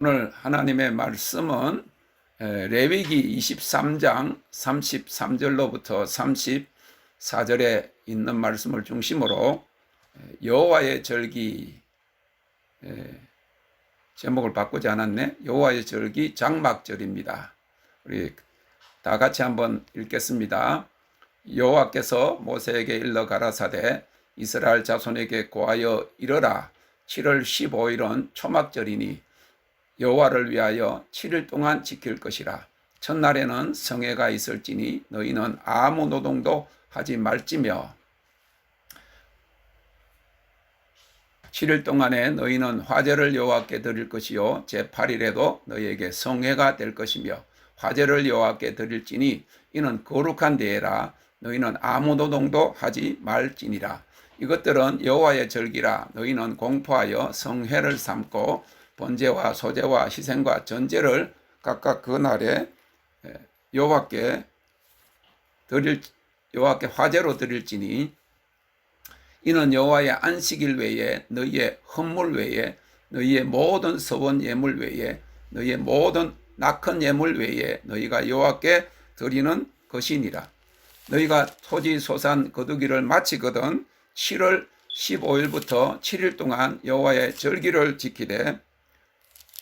오늘 하나님의 말씀은 레위기 23장 33절로부터 34절에 있는 말씀을 중심으로 여호와의 절기, 제목을 바꾸지 않았네. 여호와의 절기 장막절입니다. 우리 다 같이 한번 읽겠습니다. 여호와께서 모세에게 일러 가라사대 이스라엘 자손에게 고하여 이르라. 7월 15일은 초막절이니 여호와를 위하여 7일 동안 지킬 것이라. 첫날에는 성회가 있을지니 너희는 아무 노동도 하지 말지며 7일 동안에 너희는 화제를 여호와께 드릴 것이요 제8일에도 너희에게 성회가 될 것이며 화제를 여호와께 드릴지니 이는 거룩한 대회라. 너희는 아무 노동도 하지 말지니라. 이것들은 여호와의 절기라. 너희는 공포하여 성회를 삼고 번제와 소제와 희생과 전제를 각각 그 날에 여호와께 화제로 드릴지니 이는 여호와의 안식일 외에 너희의 헌물 외에 너희의 모든 서원 예물 외에 너희의 모든 낙헌 예물 외에 너희가 여호와께 드리는 것이니라. 너희가 토지 소산 거두기를 마치거든 7월 15일부터 7일 동안 여호와의 절기를 지키되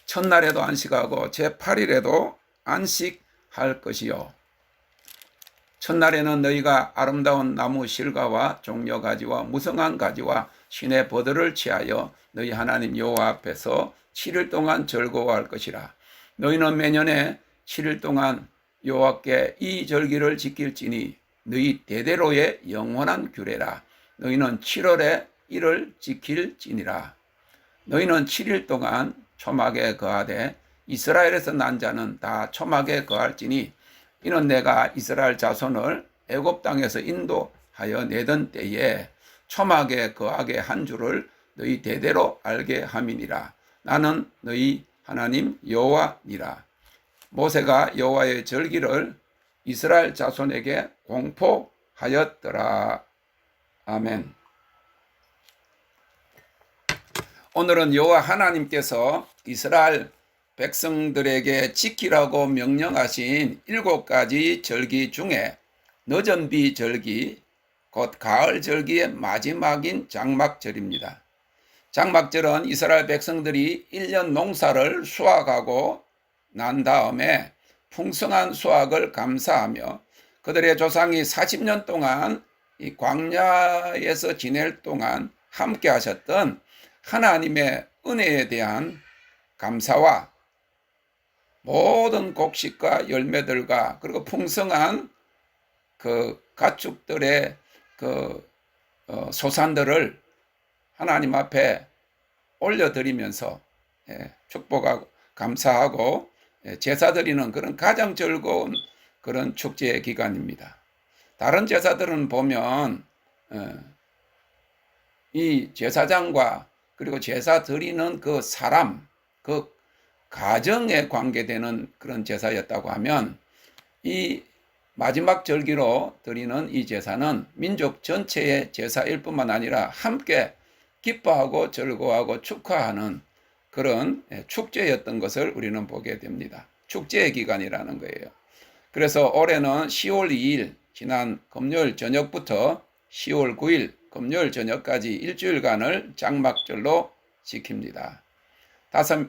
첫날에도 안식하고 제8일에도 안식할 것이요. 첫날에는 너희가 아름다운 나무 실과와 종려 가지와 무성한 가지와 신의 버들을 취하여 너희 하나님 여호와 앞에서 7일 동안 즐거워할 것이라. 너희는 매년에 7일 동안 여호와께 이 절기를 지킬지니 너희 대대로의 영원한 규례라. 너희는 7월에 이를 지킬지니라. 너희는 7일 동안 초막에 거하되 이스라엘에서 난 자는 다 초막에 거할지니 이는 내가 이스라엘 자손을 애굽 땅에서 인도하여 내던 때에 초막에 거하게 한 줄을 너희 대대로 알게 함이니라. 나는 너희 하나님 여호와니라. 모세가 여호와의 절기를 이스라엘 자손에게 공포하였더라. 아멘. 오늘은 여호와 하나님께서 이스라엘 백성들에게 지키라고 명령하신 7가지 절기 중에 늦은비 절기, 곧 가을 절기의 마지막인 장막절입니다. 장막절은 이스라엘 백성들이 1년 농사를 수확하고 난 다음에 풍성한 수확을 감사하며 그들의 조상이 40년 동안 이 광야에서 지낼 동안 함께 하셨던 하나님의 은혜에 대한 감사와 모든 곡식과 열매들과 그리고 풍성한 그 가축들의 소산들을 하나님 앞에 올려드리면서 축복하고 감사하고 제사 드리는 그런 가장 즐거운 그런 축제의 기간입니다. 다른 제사들은 보면 이 제사장과 그리고 제사 드리는 그 사람, 그 가정에 관계되는 그런 제사였다고 하면 이 마지막 절기로 드리는 이 제사는 민족 전체의 제사일 뿐만 아니라 함께 기뻐하고 즐거워하고 축하하는 그런 축제였던 것을 우리는 보게 됩니다. 축제의 기간이라는 거예요. 그래서 올해는 10월 2일 지난 금요일 저녁부터 10월 9일 금요일 저녁까지 일주일간을 장막절로 지킵니다.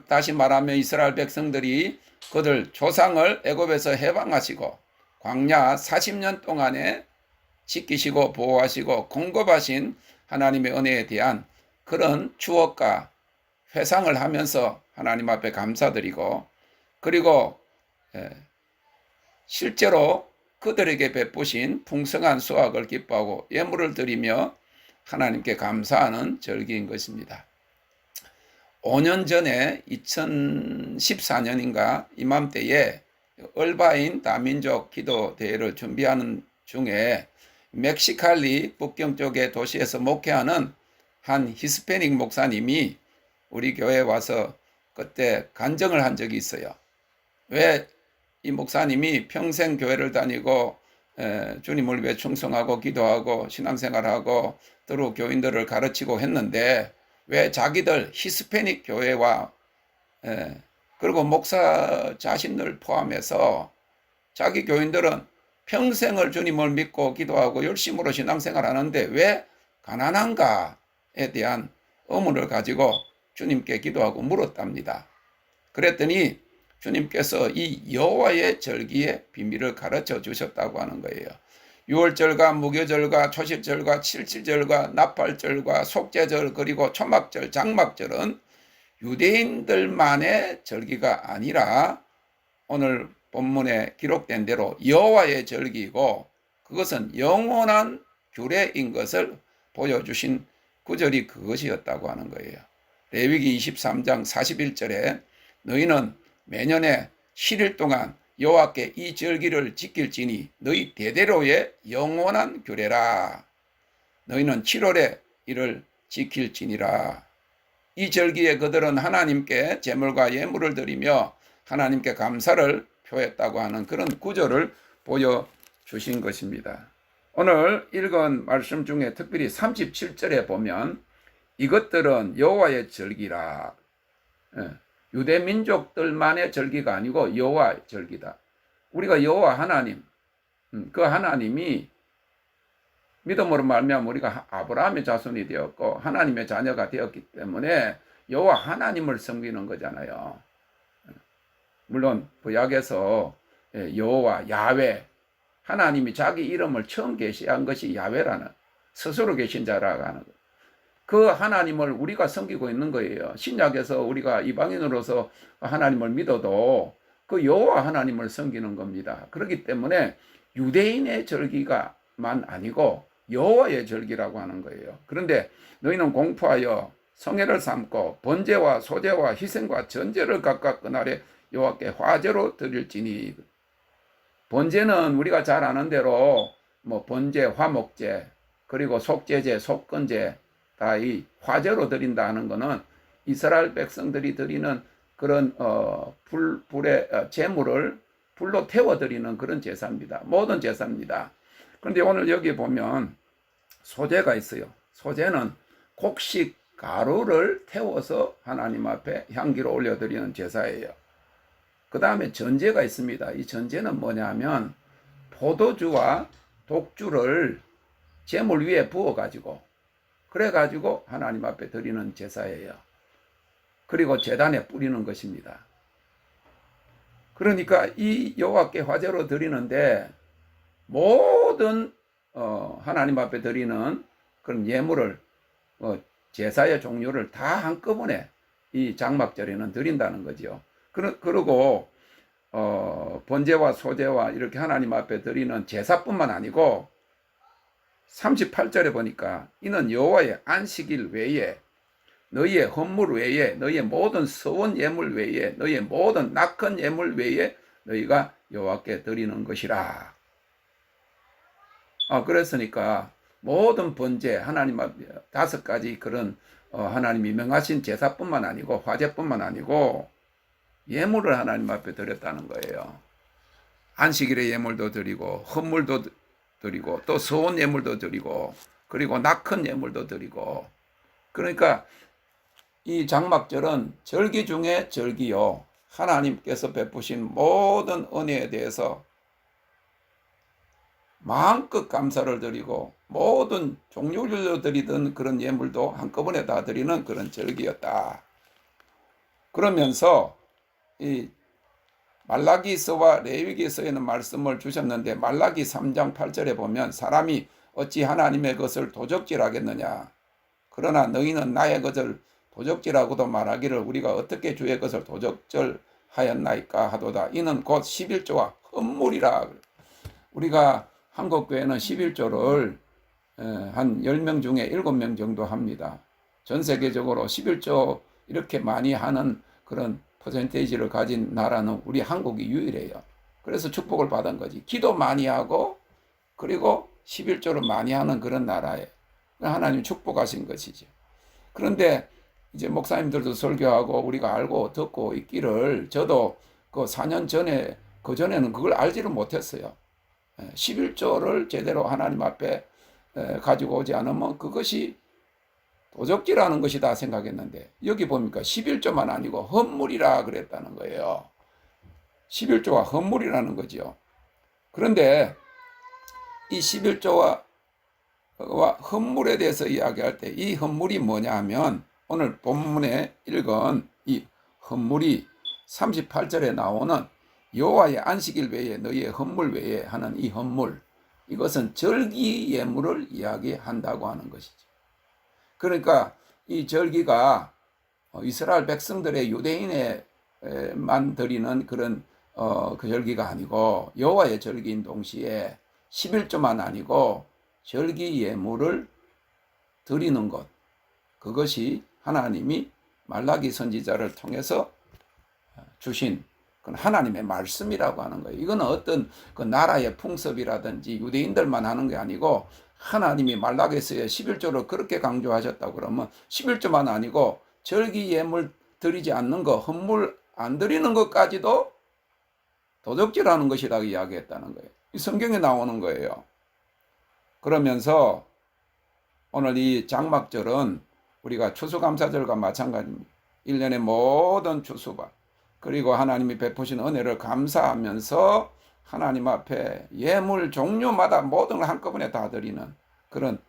다시 말하면 이스라엘 백성들이 그들 조상을 애굽에서 해방하시고 광야 40년 동안에 지키시고 보호하시고 공급하신 하나님의 은혜에 대한 그런 추억과 회상을 하면서 하나님 앞에 감사드리고 그리고 실제로 그들에게 베푸신 풍성한 수확을 기뻐하고 예물을 드리며 하나님께 감사하는 절기인 것입니다. 5년 전에 2014년인가 이맘때에 얼바인 다민족 기도 대회를 준비하는 중에 멕시칼리 북경 쪽의 도시에서 목회하는 한 히스패닉 목사님이 우리 교회에 와서 그때 간증을 한 적이 있어요. 왜 이 목사님이 평생 교회를 다니고 주님을 위해 충성하고 기도하고 신앙생활하고 또 교인들을 가르치고 했는데 왜 자기들 히스패닉 교회와 그리고 목사 자신을 포함해서 자기 교인들은 평생을 주님을 믿고 기도하고 열심으로 신앙생활 하는데 왜 가난한가에 대한 의문을 가지고 주님께 기도하고 물었답니다. 그랬더니 주님께서 이 여호와의 절기의 비밀을 가르쳐 주셨다고 하는 거예요. 유월절과 무교절과 초실절과 칠칠절과 나팔절과 속죄절 그리고 초막절, 장막절은 유대인들만의 절기가 아니라 오늘 본문에 기록된 대로 여호와의 절기이고 그것은 영원한 규례인 것을 보여주신 구절이 그것이었다고 하는 거예요. 레위기 23장 41절에 너희는 매년에 7일 동안 여호와께 이 절기를 지킬지니 너희 대대로의 영원한 규례라. 너희는 7월에 이를 지킬지니라. 이 절기에 그들은 하나님께 제물과 예물을 드리며 하나님께 감사를 표했다고 하는 그런 구절을 보여주신 것입니다. 오늘 읽은 말씀 중에 특별히 37절에 보면 이것들은 여호와의 절기라. 유대 민족들만의 절기가 아니고 여호와의 절기다. 우리가 여호와 하나님, 그 하나님이 믿음으로 말미암아 우리가 아브라함의 자손이 되었고 하나님의 자녀가 되었기 때문에 여호와 하나님을 섬기는 거잖아요. 물론 구약에서 여호와 야훼 하나님이 자기 이름을 처음 계시한 것이 야훼라는 스스로 계신 자라고 하는 것. 그 하나님을 우리가 섬기고 있는 거예요. 신약에서 우리가 이방인으로서 하나님을 믿어도 그 여호와 하나님을 섬기는 겁니다. 그렇기 때문에 유대인의 절기가만 아니고 여호와의 절기라고 하는 거예요. 그런데 너희는 공포하여 성회를 삼고 번제와 소제와 희생과 전제를 각각 그날에 여호와께 화제로 드릴지니. 번제는 우리가 잘 아는 대로 뭐 번제, 화목제, 그리고 속죄제, 속건제 다 이 화제로 드린다는 것은 이스라엘 백성들이 드리는 그런 불의 제물을 불로 태워 드리는 그런 제사입니다. 모든 제사입니다. 그런데 오늘 여기 보면 소제가 있어요. 소제는 곡식 가루를 태워서 하나님 앞에 향기로 올려드리는 제사예요. 그 다음에 전제가 있습니다. 이 전제는 뭐냐면 포도주와 독주를 제물 위에 부어가지고 그래가지고 하나님 앞에 드리는 제사예요. 그리고 제단에 뿌리는 것입니다. 그러니까 이 여호와께 화제로 드리는데 모든 하나님 앞에 드리는 그런 예물을 제사의 종류를 다 한꺼번에 이 장막절에는 드린다는 거죠. 그리고 번제와 소제와 이렇게 하나님 앞에 드리는 제사뿐만 아니고 38절에 보니까 이는 여호와의 안식일 외에 너희의 헌물 외에 너희의 모든 서원 예물 외에 너희의 모든 낙헌 예물 외에 너희가 여호와께 드리는 것이라. 그랬으니까 모든 번제 하나님 앞에 5가지 그런 하나님이 명하신 제사뿐만 아니고 화제뿐만 아니고 예물을 하나님 앞에 드렸다는 거예요. 안식일의 예물도 드리고 헌물도 드리고 또 서원 예물도 드리고 그리고 낙헌 예물도 드리고. 그러니까 이 장막절은 절기 중에 절기요. 하나님께서 베푸신 모든 은혜에 대해서 마음껏 감사를 드리고 모든 종류별로 드리던 그런 예물도 한꺼번에 다 드리는 그런 절기였다. 그러면서 이 말라기서와 레위기서에는 말씀을 주셨는데 말라기 3장 8절에 보면 사람이 어찌 하나님의 것을 도적질하겠느냐. 그러나 너희는 나의 것을 도적질하고도 말하기를 우리가 어떻게 주의 것을 도적질하였나이까 하도다. 이는 곧 11조와 헌물이라. 우리가 한국교회는 11조를 한 10명 중에 7명 정도 합니다. 전 세계적으로 11조 이렇게 많이 하는 그런 퍼센테이지를 가진 나라는 우리 한국이 유일해요. 그래서 축복을 받은 거지. 기도 많이 하고 그리고 11조를 많이 하는 그런 나라에 하나님 축복하신 것이죠. 그런데 이제 목사님들도 설교하고 우리가 알고 듣고 있기를 저도 그 4년 전에 그전에는 그걸 알지를 못했어요. 11조를 제대로 하나님 앞에 가지고 오지 않으면 그것이 도적질하는 것이다 생각했는데 여기 보니까 11조만 아니고 헌물이라 그랬다는 거예요. 11조가 헌물이라는 거죠. 그런데 이 11조와 헌물에 대해서 이야기할 때 이 헌물이 뭐냐 하면 오늘 본문에 읽은 이 헌물이 38절에 나오는 여호와의 안식일 외에 너희의 헌물 외에 하는 이 헌물, 이것은 절기 예물을 이야기한다고 하는 것이죠. 그러니까 이 절기가 이스라엘 백성들의 유대인에만 드리는 그런 그 절기가 아니고 여호와의 절기인 동시에 11조만 아니고 절기 예물을 드리는 것, 그것이 하나님이 말라기 선지자를 통해서 주신 하나님의 말씀이라고 하는 거예요. 이건 어떤 그 나라의 풍습이라든지 유대인들만 하는 게 아니고 하나님이 말라기서의 11조를 그렇게 강조하셨다고 그러면 11조만 아니고 절기 예물 드리지 않는 것, 헌물 안 드리는 것까지도 도적질하는 것이라고 이야기했다는 거예요. 이 성경에 나오는 거예요. 그러면서 오늘 이 장막절은 우리가 추수감사절과 마찬가지입니다. 1년의 모든 추수바 그리고 하나님이 베푸신 은혜를 감사하면서 하나님 앞에 예물 종류마다 모든 걸 한꺼번에 다 드리는 그런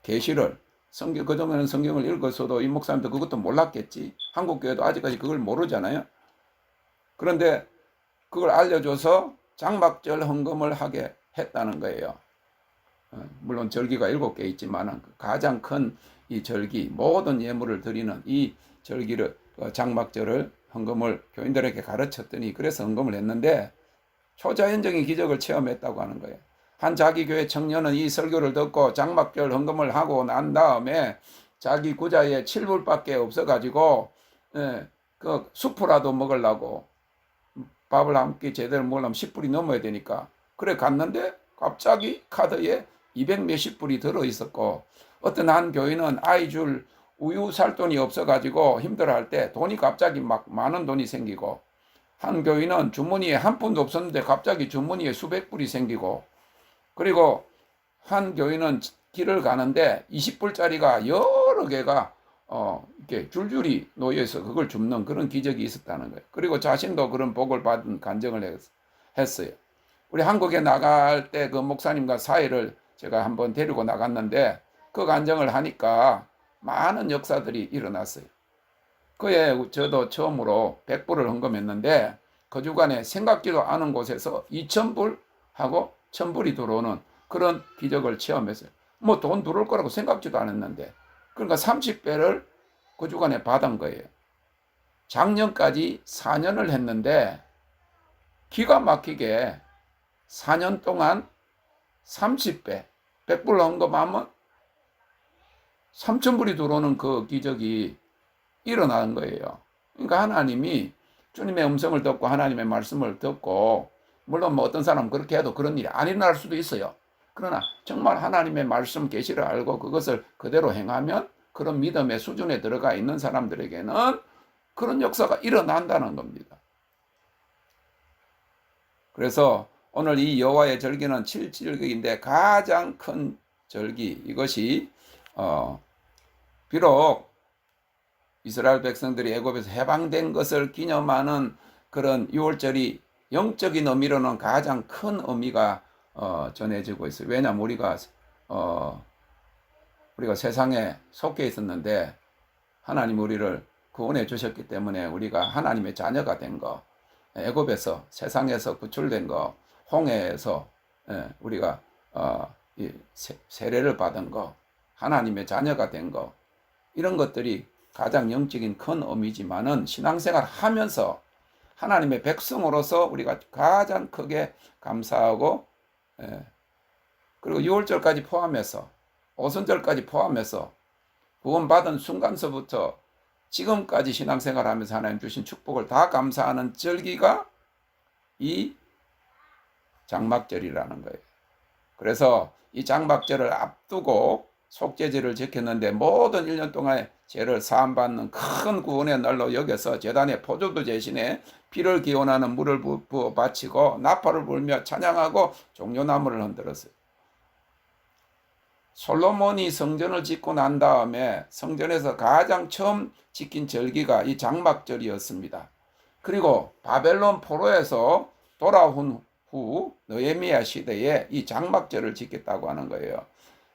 계시를 성경, 그동안은 성경을 읽었어도 이 목사님도 그것도 몰랐겠지. 한국 교회도 아직까지 그걸 모르잖아요. 그런데 그걸 알려줘서 장막절 헌금을 하게 했다는 거예요. 물론 절기가 7개 있지만 가장 큰 이 절기, 모든 예물을 드리는 이 절기를, 장막절을 헌금을 교인들에게 가르쳤더니 그래서 헌금을 했는데 초자연적인 기적을 체험했다고 하는 거예요. 한 자기 교회 청년은 이 설교를 듣고 장막절 헌금을 하고 난 다음에 자기 구자에 7불밖에 없어가지고 그 수프라도 먹으려고 밥을 한 끼 제대로 먹으려면 10불이 넘어야 되니까 그래 갔는데 갑자기 카드에 200 몇십 불이 들어있었고 어떤 한 교인은 아이 줄 우유 살 돈이 없어가지고 힘들어할 때 돈이 갑자기 막 많은 돈이 생기고 한 교인은 주머니에 한 푼도 없었는데 갑자기 주머니에 수백 불이 생기고 그리고 한 교인은 길을 가는데 20불짜리가 여러 개가 이렇게 줄줄이 놓여서 그걸 줍는 그런 기적이 있었다는 거예요. 그리고 자신도 그런 복을 받은 간증을 했어요. 우리 한국에 나갈 때 그 목사님과 사회를 제가 한번 데리고 나갔는데 그 간증을 하니까 많은 역사들이 일어났어요. 그에 저도 처음으로 100불을 헌금했는데 그 주간에 생각지도 않은 곳에서 2000불하고 1000불이 들어오는 그런 기적을 체험했어요. 뭐 돈 들어올 거라고 생각지도 않았는데 그러니까 30배를 그 주간에 받은 거예요. 작년까지 4년을 했는데 기가 막히게 4년 동안 30배, 100불 헌금하면 3000불이 들어오는 그 기적이 일어나는 거예요. 그러니까 하나님이 주님의 음성을 듣고 하나님의 말씀을 듣고 물론 뭐 어떤 사람은 그렇게 해도 그런 일이 안 일어날 수도 있어요. 그러나 정말 하나님의 말씀 계시를 알고 그것을 그대로 행하면 그런 믿음의 수준에 들어가 있는 사람들에게는 그런 역사가 일어난다는 겁니다. 그래서 오늘 이 여호와의 절기는 7절기인데 가장 큰 절기, 이것이 비록 이스라엘 백성들이 애굽에서 해방된 것을 기념하는 그런 6월절이 영적인 의미로는 가장 큰 의미가 전해지고 있어요. 왜냐하면 우리가 세상에 속해 있었는데 하나님 우리를 구원해 주셨기 때문에 우리가 하나님의 자녀가 된 거, 애굽에서 세상에서 구출된 거, 홍해에서 우리가 세례를 받은 거, 하나님의 자녀가 된 거, 이런 것들이 가장 영적인 큰 의미지만은 신앙생활 하면서 하나님의 백성으로서 우리가 가장 크게 감사하고 그리고 6월절까지 포함해서 오순절까지 포함해서 구원받은 순간서부터 지금까지 신앙생활 하면서 하나님 주신 축복을 다 감사하는 절기가 이 장막절이라는 거예요. 그래서 이 장막절을 앞두고 속죄제를 지켰는데 모든 1년 동안의 죄를 사함받는 큰 구원의 날로 여겨서 제단에 포도주 대신에 피를 기원하는 물을 부어 바치고 나팔을 불며 찬양하고 종려나무를 흔들었어요. 솔로몬이 성전을 짓고 난 다음에 성전에서 가장 처음 지킨 절기가 이 장막절이었습니다. 그리고 바벨론 포로에서 돌아온 후 느헤미야 시대에 이 장막절을 지켰다고 하는 거예요.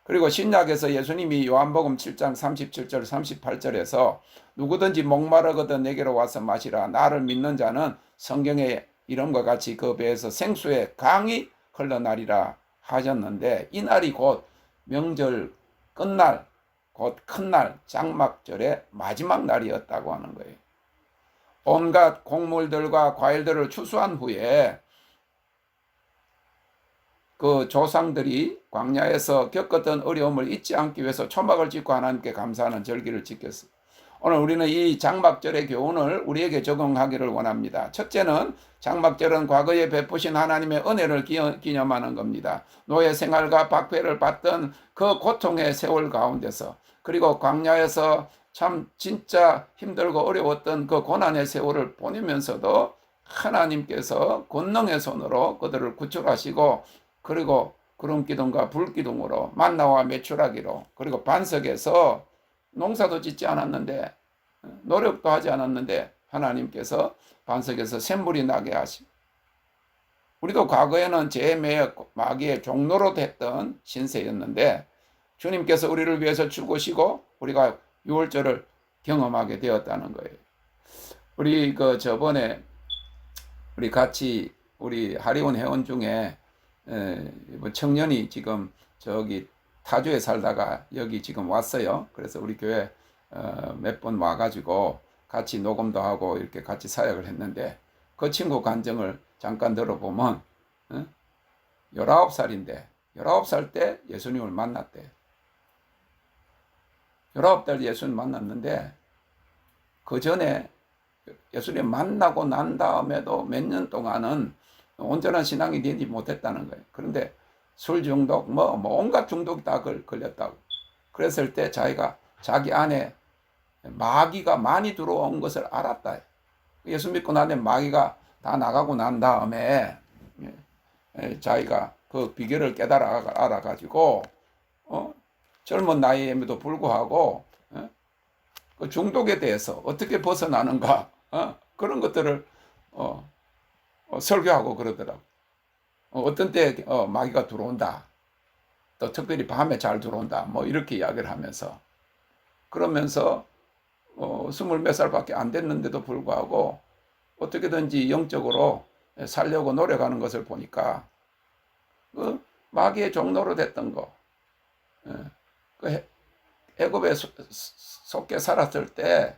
그리고 신약에서 예수님이 요한복음 7장 37절 38절에서 누구든지 목마르거든 내게로 와서 마시라. 나를 믿는 자는 성경의 이름과 같이 그 배에서 생수의 강이 흘러나리라 하셨는데, 이 날이 곧 명절 끝날, 곧 큰날 장막절의 마지막 날이었다고 하는 거예요. 온갖 곡물들과 과일들을 추수한 후에 그 조상들이 광야에서 겪었던 어려움을 잊지 않기 위해서 초막을 짓고 하나님께 감사하는 절기를 지켰어요. 오늘 우리는 이 장막절의 교훈을 우리에게 적용하기를 원합니다. 첫째는 장막절은 과거에 베푸신 하나님의 은혜를 기념하는 겁니다. 노예 생활과 박해를 받던 그 고통의 세월 가운데서, 그리고 광야에서 참 진짜 힘들고 어려웠던 그 고난의 세월을 보내면서도 하나님께서 권능의 손으로 그들을 구출하시고, 그리고 구름기둥과 불기둥으로 만나와 메추라기로, 그리고 반석에서 농사도 짓지 않았는데 노력도 하지 않았는데 하나님께서 반석에서 샘물이 나게 하시고, 우리도 과거에는 재매의 마귀의 종로로 됐던 신세였는데 주님께서 우리를 위해서 죽으시고 우리가 유월절을 경험하게 되었다는 거예요. 우리 저번에 우리 같이 우리 하리온 회원 중에 청년이 지금 저기 타주에 살다가 여기 지금 왔어요. 그래서 우리 교회 몇 번 와가지고 같이 녹음도 하고 이렇게 같이 사역을 했는데, 그 친구 간증을 잠깐 들어보면 19살인데 19살 때 예수님을 만났대. 19살 예수님 만났는데 그 전에 예수님 만나고 난 다음에도 몇 년 동안은 온전한 신앙이 되지 못했다는 거예요. 그런데 술 중독, 온갖 중독이 다 걸렸다고. 그랬을 때 자기가 자기 안에 마귀가 많이 들어온 것을 알았다. 예수 믿고 난 뒤에 마귀가 다 나가고 난 다음에 자기가 그 비결을 알아가지고 젊은 나이에도 불구하고 그 중독에 대해서 어떻게 벗어나는가 그런 것들을 설교하고 그러더라고. 어떤 때 마귀가 들어온다. 또 특별히 밤에 잘 들어온다. 이렇게 이야기를 하면서, 그러면서 20몇 살밖에 안 됐는데도 불구하고 어떻게든지 영적으로 살려고 노력하는 것을 보니까 그 마귀의 종로로 됐던 거, 그 애굽에 속해 살았을 때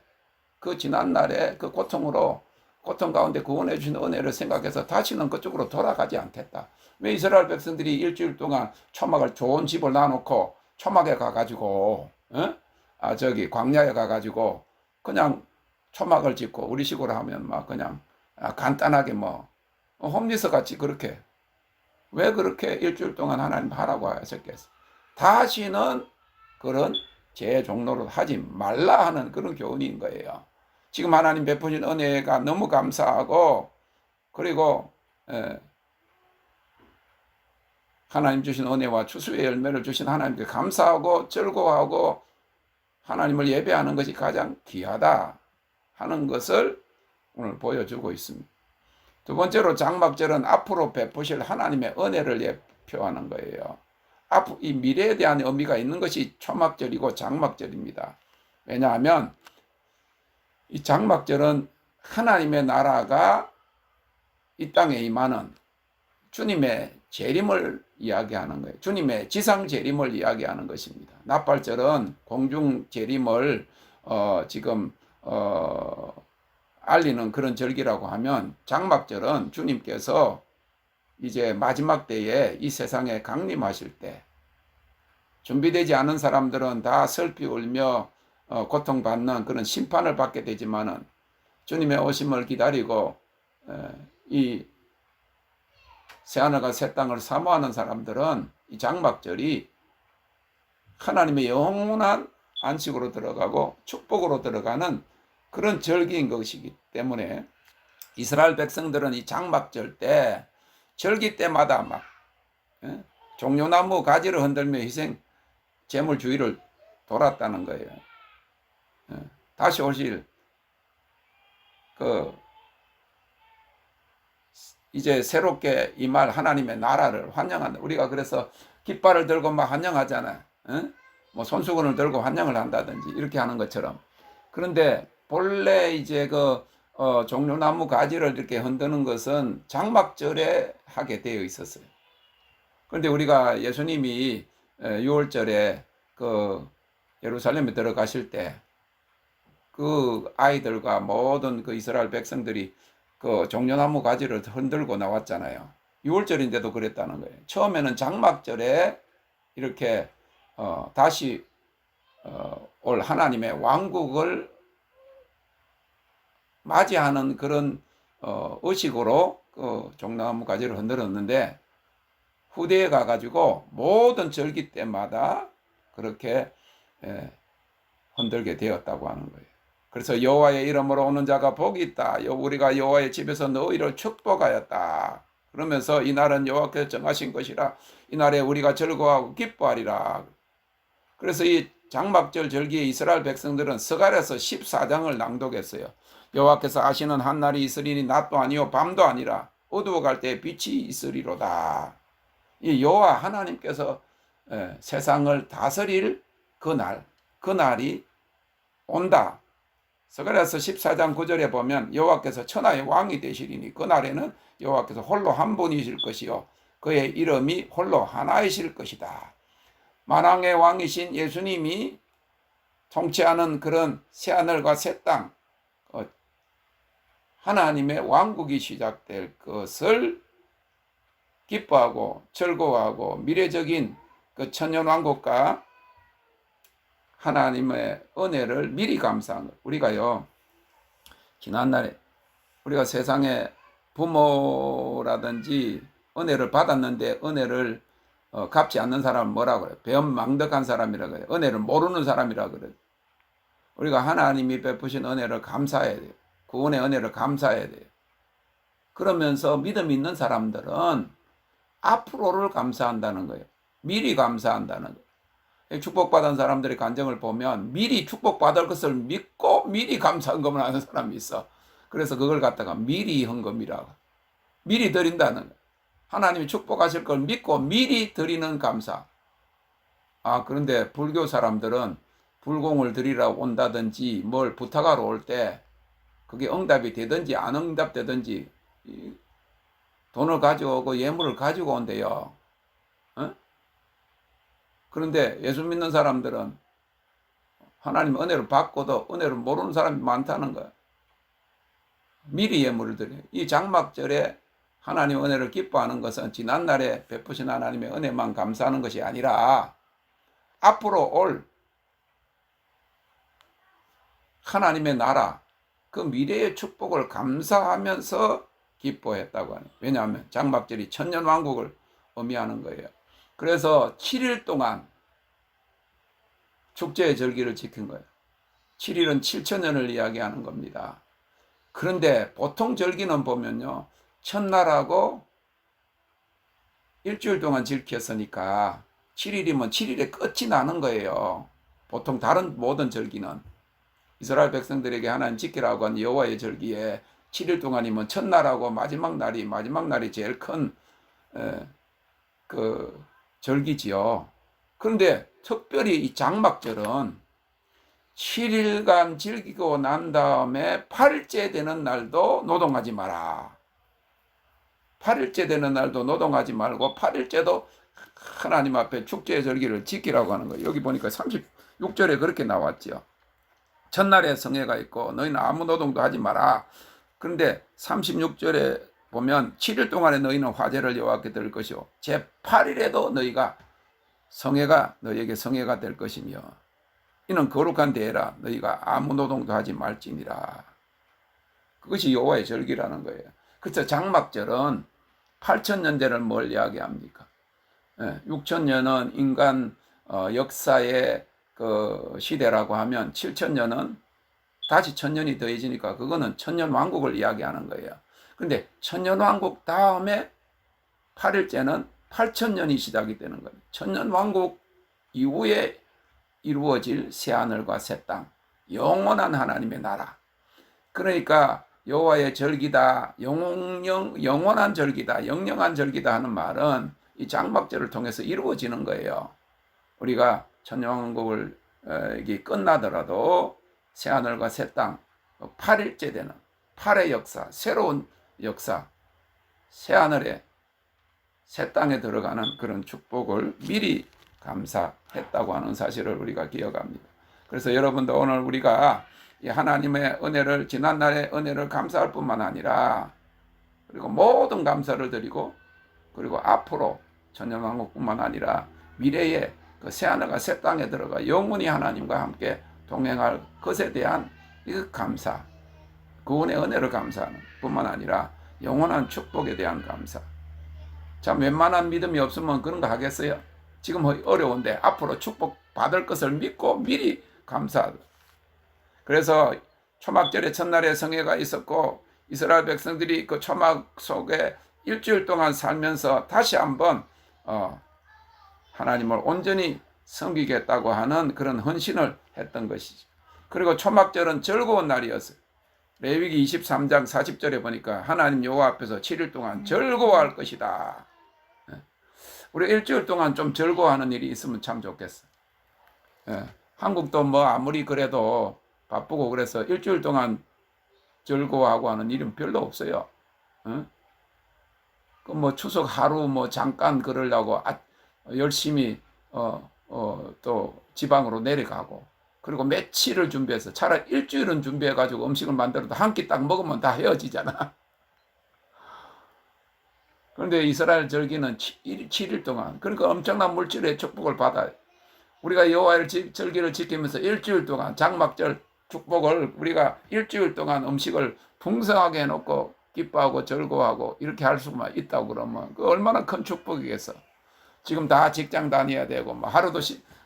그 지난날의 그 고통 가운데 구원해 주신 은혜를 생각해서 다시는 그쪽으로 돌아가지 않겠다. 왜 이스라엘 백성들이 일주일 동안 초막을 좋은 집을 놔놓고 초막에 가가지고 광야에 가가지고 그냥 초막을 짓고 우리식으로 하면 그냥 간단하게 홈리스 같이 그렇게 왜 그렇게 일주일 동안 하나님 하라고 하셨겠어? 다시는 그런 제 종로를 하지 말라 하는 그런 교훈인 거예요. 지금 하나님 베푸신 은혜가 너무 감사하고, 그리고 하나님 주신 은혜와 추수의 열매를 주신 하나님께 감사하고 즐거워하고 하나님을 예배하는 것이 가장 귀하다 하는 것을 오늘 보여주고 있습니다. 두 번째로 장막절은 앞으로 베푸실 하나님의 은혜를 예표하는 거예요. 이 미래에 대한 의미가 있는 것이 초막절이고 장막절입니다. 왜냐하면 이 장막절은 하나님의 나라가 이 땅에 임하는 주님의 재림을 이야기하는 거예요. 주님의 지상 재림을 이야기하는 것입니다. 나팔절은 공중 재림을 지금 알리는 그런 절기라고 하면, 장막절은 주님께서 이제 마지막 때에 이 세상에 강림하실 때 준비되지 않은 사람들은 다 슬피 울며 고통받는 그런 심판을 받게 되지만은, 주님의 오심을 기다리고 이 새하늘과 새 땅을 사모하는 사람들은 이 장막절이 하나님의 영원한 안식으로 들어가고 축복으로 들어가는 그런 절기인 것이기 때문에, 이스라엘 백성들은 이 장막절 때 절기 때마다 종려나무 가지를 흔들며 재물 주위를 돌았다는 거예요. 다시 오실 그 이제 새롭게 임할 하나님의 나라를 환영한다. 우리가 그래서 깃발을 들고 막 환영하잖아. 뭐 손수건을 들고 환영을 한다든지 이렇게 하는 것처럼. 그런데 본래 이제 종려나무 가지를 이렇게 흔드는 것은 장막절에 하게 되어 있었어요. 그런데 우리가 예수님이 6월절에 그 예루살렘에 들어가실 때 그 아이들과 모든 그 이스라엘 백성들이 그 종려나무 가지를 흔들고 나왔잖아요. 6월절인데도 그랬다는 거예요. 처음에는 장막절에 이렇게 다시 올 하나님의 왕국을 맞이하는 그런 의식으로 그 종려나무 가지를 흔들었는데 후대에 가가지고 모든 절기 때마다 그렇게 흔들게 되었다고 하는 거예요. 그래서 여호와의 이름으로 오는 자가 복이 있다. 우리가 여호와의 집에서 너희를 축복하였다. 그러면서 이날은 여호와께서 정하신 것이라 이날에 우리가 즐거워하고 기뻐하리라. 그래서 이 장막절 절기에 이스라엘 백성들은 스가랴서 14장을 낭독했어요. 여호와께서 아시는 한날이 있으리니 낮도 아니요 밤도 아니라 어두워갈 때 빛이 있으리로다. 이 여호와 하나님께서 세상을 다스릴 그날이 온다. 스가랴서 14장 9절에 보면 여호와께서 천하의 왕이 되시리니 그날에는 여호와께서 홀로 한 분이실 것이요 그의 이름이 홀로 하나이실 것이다. 만왕의 왕이신 예수님이 통치하는 그런 새하늘과 새 땅, 하나님의 왕국이 시작될 것을 기뻐하고 즐거워하고 미래적인 그 천년왕국과 하나님의 은혜를 미리 감사한 것. 우리가요, 지난날에 우리가 세상에 부모라든지 은혜를 받았는데 은혜를 갚지 않는 사람은 뭐라고 그래요? 배은망덕한 사람이라고 그래요. 은혜를 모르는 사람이라고 그래요. 우리가 하나님이 베푸신 은혜를 감사해야 돼요. 구원의 은혜를 감사해야 돼요. 그러면서 믿음 있는 사람들은 앞으로를 감사한다는 거예요. 미리 감사한다는 거예요. 축복받은 사람들의 간증을 보면 미리 축복받을 것을 믿고 미리 감사 헌금을 하는 사람이 있어. 그래서 그걸 갖다가 미리 헌금이라고. 미리 드린다는 거예요. 하나님이 축복하실 걸 믿고 미리 드리는 감사. 그런데 불교 사람들은 불공을 드리라고 온다든지 뭘 부탁하러 올 때 그게 응답이 되든지 안 응답되든지 돈을 가져오고 예물을 가지고 온대요. 그런데 예수 믿는 사람들은 하나님 은혜를 받고도 은혜를 모르는 사람이 많다는 거예요. 미리 예물을 드려요. 이 장막절에 하나님 은혜를 기뻐하는 것은 지난날에 베푸신 하나님의 은혜만 감사하는 것이 아니라 앞으로 올 하나님의 나라, 그 미래의 축복을 감사하면서 기뻐했다고 하네요. 왜냐하면 장막절이 천년왕국을 의미하는 거예요. 그래서 7일 동안 축제의 절기를 지킨 거예요. 7일은 7천년을 이야기하는 겁니다. 그런데 보통 절기는 보면요, 첫날하고 일주일 동안 지켰으니까 7일이면 7일에 끝이 나는 거예요. 보통 다른 모든 절기는 이스라엘 백성들에게 하나님 지키라고 한 여호와의 절기에 7일 동안이면 첫날하고 마지막 날이 제일 큰 그 절기지요. 그런데 특별히 이 장막절은 7일간 즐기고 난 다음에 8일째 되는 날도 노동하지 마라. 8일째 되는 날도 노동하지 말고 8일째도 하나님 앞에 축제의 절기를 지키라고 하는 거예요. 여기 보니까 36절에 그렇게 나왔죠. 첫날에 성회가 있고 너희는 아무 노동도 하지 마라. 그런데 36절에 보면 7일 동안에 너희는 화제를 여호와께 드릴 것이요 제8일에도 너희가 성회가 너희에게 성회가 될 것이며 이는 거룩한 대회라. 너희가 아무 노동도 하지 말지니라. 그것이 여호와의 절기라는 거예요. 그래서 장막절은 8천년대를 뭘 이야기합니까? 6천년은 인간 역사의 그 시대라고 하면 7천년은 다시 천년이 더해지니까 그거는 천년왕국을 이야기하는 거예요. 근데 천년왕국 다음에 8일째는 8천년이 시작이 되는 거예요. 천년왕국 이후에 이루어질 새하늘과 새 땅, 영원한 하나님의 나라. 그러니까 여호와의 절기다, 영원한 절기다, 영영한 절기다 하는 말은 이 장막절을 통해서 이루어지는 거예요. 우리가 천년왕국을 이게 끝나더라도 새하늘과 새 땅, 8일째 되는 8의 역사, 새로운 역사, 새하늘에 새 땅에 들어가는 그런 축복을 미리 감사했다고 하는 사실을 우리가 기억합니다. 그래서 여러분도 오늘 우리가 이 하나님의 은혜를, 지난날의 은혜를 감사할 뿐만 아니라, 그리고 모든 감사를 드리고, 그리고 앞으로 천년왕국뿐만 아니라 미래에 그 새하늘과 새 땅에 들어가 영원히 하나님과 함께 동행할 것에 대한 이 감사, 그분의 은혜를 감사하는 뿐만 아니라 영원한 축복에 대한 감사. 참 웬만한 믿음이 없으면 그런 거 하겠어요? 지금 어려운데 앞으로 축복 받을 것을 믿고 미리 감사하다. 그래서 초막절의 첫날에 성회가 있었고 이스라엘 백성들이 그 초막 속에 일주일 동안 살면서 다시 한번 하나님을 온전히 섬기겠다고 하는 그런 헌신을 했던 것이죠. 그리고 초막절은 즐거운 날이었어요. 레위기 23장 40절에 보니까 하나님 여호와 앞에서 7일 동안 즐거워할 것이다. 우리 일주일 동안 좀 즐거워하는 일이 있으면 참 좋겠어. 한국도 뭐 아무리 그래도 바쁘고 그래서 일주일 동안 즐거워하고 하는 일은 별로 없어요. 그 뭐 추석 하루 뭐 잠깐 그러려고 열심히 또 지방으로 내려가고, 그리고 며칠을 준비해서 차라리 일주일은 준비해가지고 음식을 만들어도 한 끼 딱 먹으면 다 헤어지잖아. 그런데 이스라엘 절기는 7일 동안, 그러니까 엄청난 물질의 축복을 받아요. 우리가 여호와의 절기를 지키면서 일주일 동안 장막절 축복을 우리가 일주일 동안 음식을 풍성하게 해놓고 기뻐하고 즐거워하고 이렇게 할 수만 있다고 그러면 그 얼마나 큰 축복이겠어. 지금 다 직장 다녀야 되고 뭐 하루도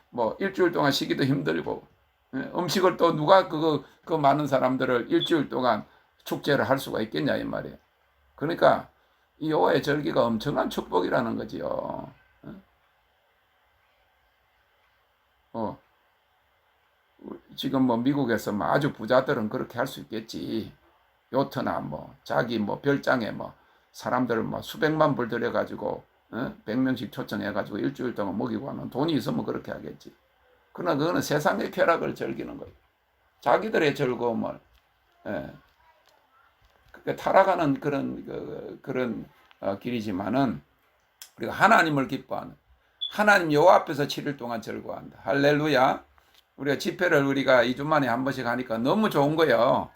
뭐 일주일 동안 쉬기도 힘들고, 음식을 또 누가 그 많은 사람들을 일주일 동안 축제를 할 수가 있겠냐 이 말이에요. 그러니까 이 여호와의 절기가 엄청난 축복이라는 거지요. 지금 뭐 미국에서 뭐 아주 부자들은 그렇게 할 수 있겠지. 요트나 뭐 자기 뭐 별장에 뭐 사람들을 뭐 수백만 불 들여가지고 100명씩 초청해가지고 일주일 동안 먹이고 하는 돈이 있으면 그렇게 하겠지. 그러나 그거는 세상의 쾌락을 즐기는 거예요. 자기들의 즐거움을 타락하는 그런 길이지만은 우리가 하나님을 기뻐하는, 하나님 여호와 앞에서 7일 동안 즐거워한다. 할렐루야. 우리가 집회를 우리가 2주 만에 한 번씩 하니까 너무 좋은 거예요.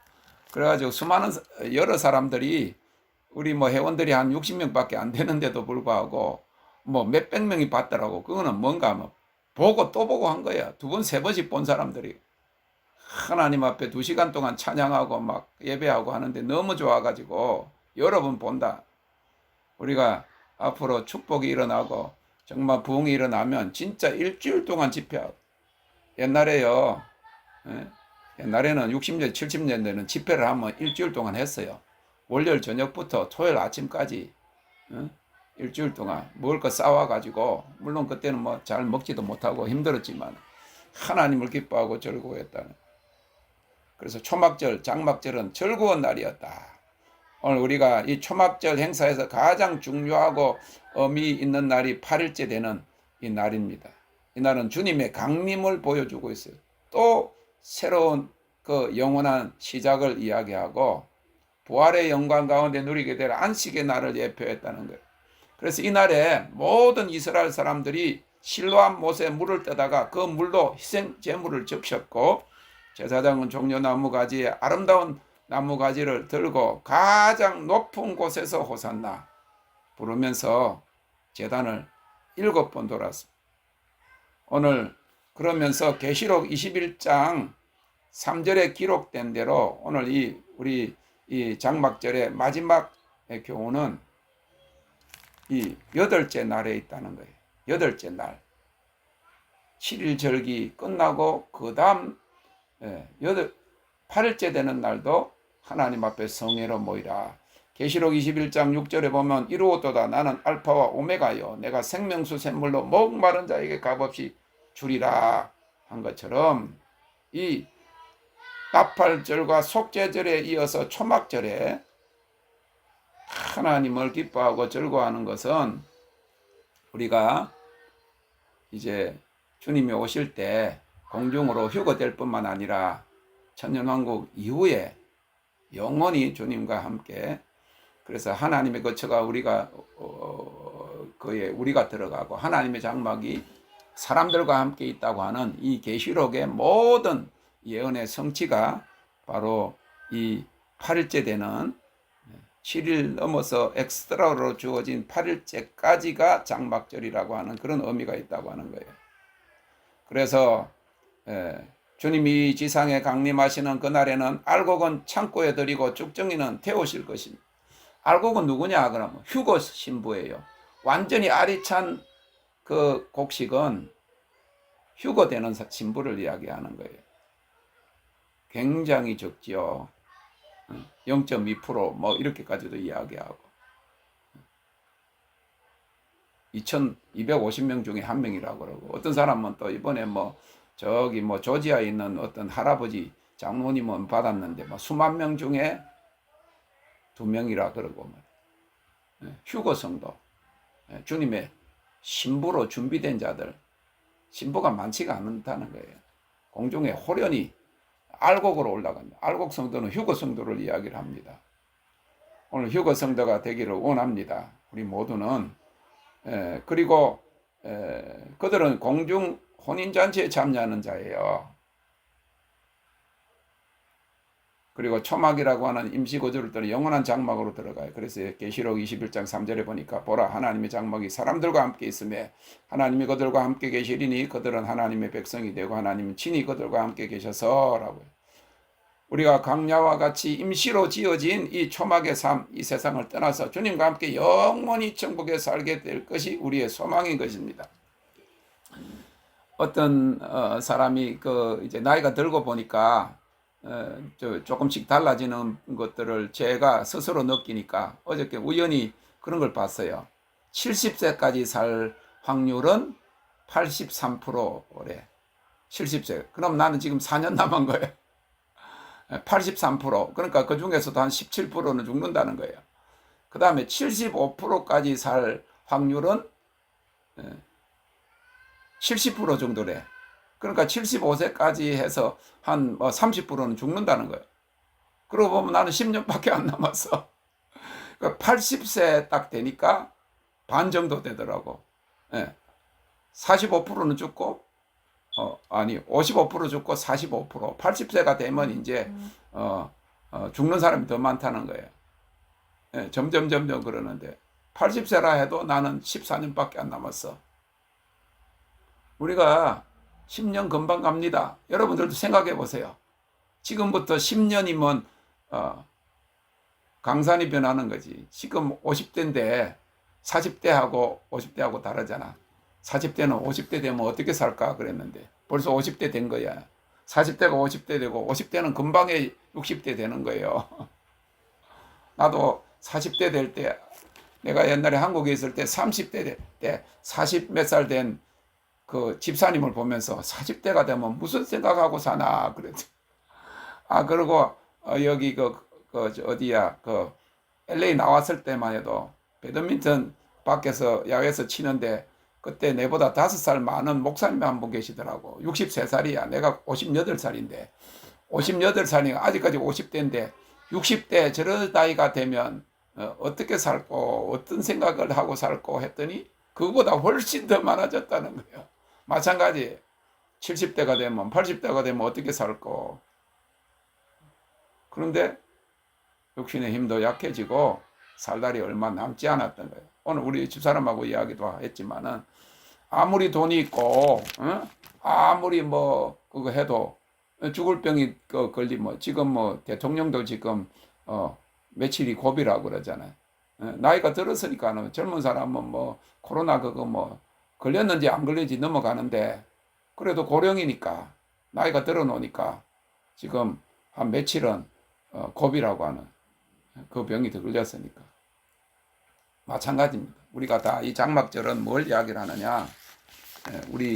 그래가지고 수많은 여러 사람들이, 우리 뭐 회원들이 한 60명밖에 안 되는데도 불구하고 뭐 몇백 명이 봤더라고. 그거는 뭔가 뭐 보고 또 보고 한 거야. 2번, 3번씩 본 사람들이 하나님 앞에 2시간 동안 찬양하고 막 예배하고 하는데 너무 좋아가지고 여러 번 본다. 우리가 앞으로 축복이 일어나고 정말 부흥이 일어나면 진짜 일주일 동안 집회하고, 옛날에요, 옛날에는 60년, 70년대는 집회를 하면 일주일 동안 했어요. 월요일 저녁부터 토요일 아침까지 일주일 동안 먹을 거 싸와가지고, 물론 그때는 뭐 잘 먹지도 못하고 힘들었지만 하나님을 기뻐하고 즐거워했다는. 그래서 초막절, 장막절은 즐거운 날이었다. 오늘 우리가 이 초막절 행사에서 가장 중요하고 의미 있는 날이 8일째 되는 이 날입니다. 이 날은 주님의 강림을 보여주고 있어요. 또 새로운 그 영원한 시작을 이야기하고 부활의 영광 가운데 누리게 될 안식의 날을 예표했다는 거예요. 그래서 이 날에 모든 이스라엘 사람들이 실로암 못에 물을 떠다가 그 물로 희생 제물을 적셨고, 제사장은 종려나무 가지에 아름다운 나무 가지를 들고 가장 높은 곳에서 호산나 부르면서 제단을 7번 돌았습니다. 오늘 그러면서 계시록 21장 3절에 기록된 대로 오늘 우리 이 장막절의 마지막의 교훈은 이 8째 날에 있다는 거예요. 8째 날. 7일 절기 끝나고 그 다음 8일째 되는 날도 하나님 앞에 성회로 모이라. 계시록 21장 6절에 보면 이루었도다. 나는 알파와 오메가요. 내가 생명수 샘물로 목마른 자에게 값없이 주리라 한 것처럼 이 나팔절과 속죄절에 이어서 초막절에 하나님을 기뻐하고 즐거워하는 것은 우리가 이제 주님이 오실 때 공중으로 휴거될 뿐만 아니라 천년왕국 이후에 영원히 주님과 함께, 그래서 하나님의 거처가 우리가 그에 우리가 들어가고 하나님의 장막이 사람들과 함께 있다고 하는 이 계시록의 모든 예언의 성취가 바로 이 8일째 되는 7일 넘어서 엑스트라로 주어진 8일째까지가 장막절이라고 하는 그런 의미가 있다고 하는 거예요. 그래서 주님이 지상에 강림하시는 그날에는 알곡은 창고에 들이고 쭉정이는 태우실 것입니다. 알곡은 누구냐? 그러면 휴거 신부예요. 완전히 알이 찬 그 곡식은 휴거되는 신부를 이야기하는 거예요. 굉장히 적지요. 0.2% 이렇게까지도 이야기하고 2250명 중에 한 명이라고 그러고, 어떤 사람은 또 이번에 저기 조지아에 있는 어떤 할아버지 장로님은 받았는데 수만 명 중에 2명이라 그러고 휴거 성도, 주님의 신부로 준비된 자들, 신부가 많지가 않다는 거예요. 공중에 호련히 알곡으로 올라갑니다. 알곡 성도는 휴거 성도를 이야기를 합니다. 오늘 휴거 성도가 되기를 원합니다. 우리 모두는. 그리고 그들은 공중 혼인잔치에 참여하는 자예요. 그리고 초막이라고 하는 임시거주를 떠나 영원한 장막으로 들어가요. 그래서 계시록 21장 3절에 보니까 보라 하나님의 장막이 사람들과 함께 있으며 하나님이 그들과 함께 계시리니 그들은 하나님의 백성이 되고 하나님은 친히 그들과 함께 계셔서 라고요. 우리가 광야와 같이 임시로 지어진 이 초막의 삶, 이 세상을 떠나서 주님과 함께 영원히 천국에 살게 될 것이 우리의 소망인 것입니다. 어떤 사람이 이제 나이가 들고 보니까 조금씩 달라지는 것들을 제가 스스로 느끼니까 어저께 우연히 그런 걸 봤어요. 70세까지 살 확률은 83%래. 70세. 그럼 나는 지금 4년 남은 거예요. 83%. 그러니까 그 중에서도 한 17%는 죽는다는 거예요. 그 다음에 75%까지 살 확률은 70% 정도래. 그러니까 75세까지 해서 한 30%는 죽는다는 거예요. 그러고 보면 나는 10년밖에 안 남았어. 그러니까 80세 딱 되니까 반 정도 되더라고. 45%는 죽고, 55% 죽고 45%. 80세가 되면 이제, 죽는 사람이 더 많다는 거예요. 점점 그러는데, 80세라 해도 나는 14년밖에 안 남았어. 우리가 10년 금방 갑니다. 여러분들도 생각해 보세요. 지금부터 10년이면 강산이 변하는 거지. 지금 50대인데 40대하고 50대하고 다르잖아. 40대는 50대 되면 어떻게 살까 그랬는데 벌써 50대 된 거야. 40대가 50대 되고 50대는 금방에 60대 되는 거예요. 나도 40대 될 때, 내가 옛날에 한국에 있을 때 30대 때 40 몇 살 된 그 집사님을 보면서 40대가 되면 무슨 생각하고 사나 그랬지. 그리고 여기 어디야 LA 나왔을 때만 해도 배드민턴 밖에서 야외에서 치는데 그때 내보다 5살 많은 목사님이 한 분 계시더라고. 63살이야. 내가 58살인데 58살이니까 아직까지 50대인데 60대 저런 나이가 되면 어떻게 살고 어떤 생각을 하고 살고 했더니 그거보다 훨씬 더 많아졌다는 거예요. 마찬가지 70대가 되면 80대가 되면 어떻게 살고. 그런데 육신의 힘도 약해지고 살 날이 얼마 남지 않았던 거예요. 오늘 우리 집사람하고 이야기도 했지만은 아무리 돈이 있고 아무리 그거 해도 죽을 병이 걸리면 지금 대통령도 지금 며칠이 고비라고 그러잖아요. 나이가 들었으니까는 젊은 사람은 코로나 그거 걸렸는지 안 걸렸는지 넘어가는데 그래도 고령이니까 나이가 들어 놓으니까 지금 한 며칠은 고비라고 하는 그 병이 더 걸렸으니까 마찬가지입니다. 우리가 다 이 장막절은 뭘 이야기를 하느냐? 우리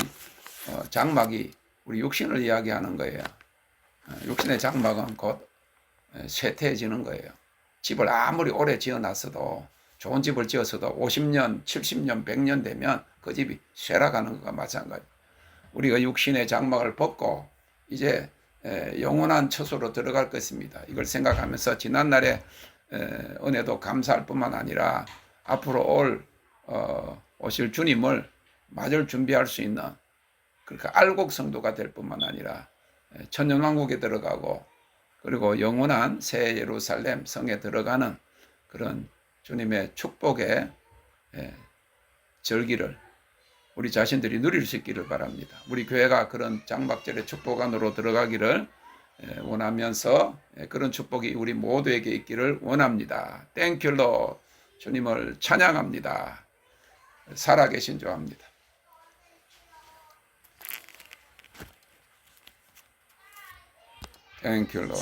장막이 우리 육신을 이야기하는 거예요. 육신의 장막은 곧 쇠퇴해지는 거예요. 집을 아무리 오래 지어놨어도 좋은 집을 지었어도 50년, 70년, 100년 되면 그 집이 쇠락하는 것과 마찬가지. 우리가 육신의 장막을 벗고 이제 영원한 처소로 들어갈 것입니다. 이걸 생각하면서 지난날의 은혜도 감사할 뿐만 아니라 앞으로 오실 주님을 맞을 준비할 수 있는 그러니까 알곡 성도가 될 뿐만 아니라 천년왕국에 들어가고 그리고 영원한 새 예루살렘 성에 들어가는 그런 주님의 축복의 절기를 우리 자신들이 누릴 수 있기를 바랍니다. 우리 교회가 그런 장막절의 축복 안으로 들어가기를 원하면서 그런 축복이 우리 모두에게 있기를 원합니다. 땡큐로 주님을 찬양합니다. 살아계신 줄 압니다. 땡큐로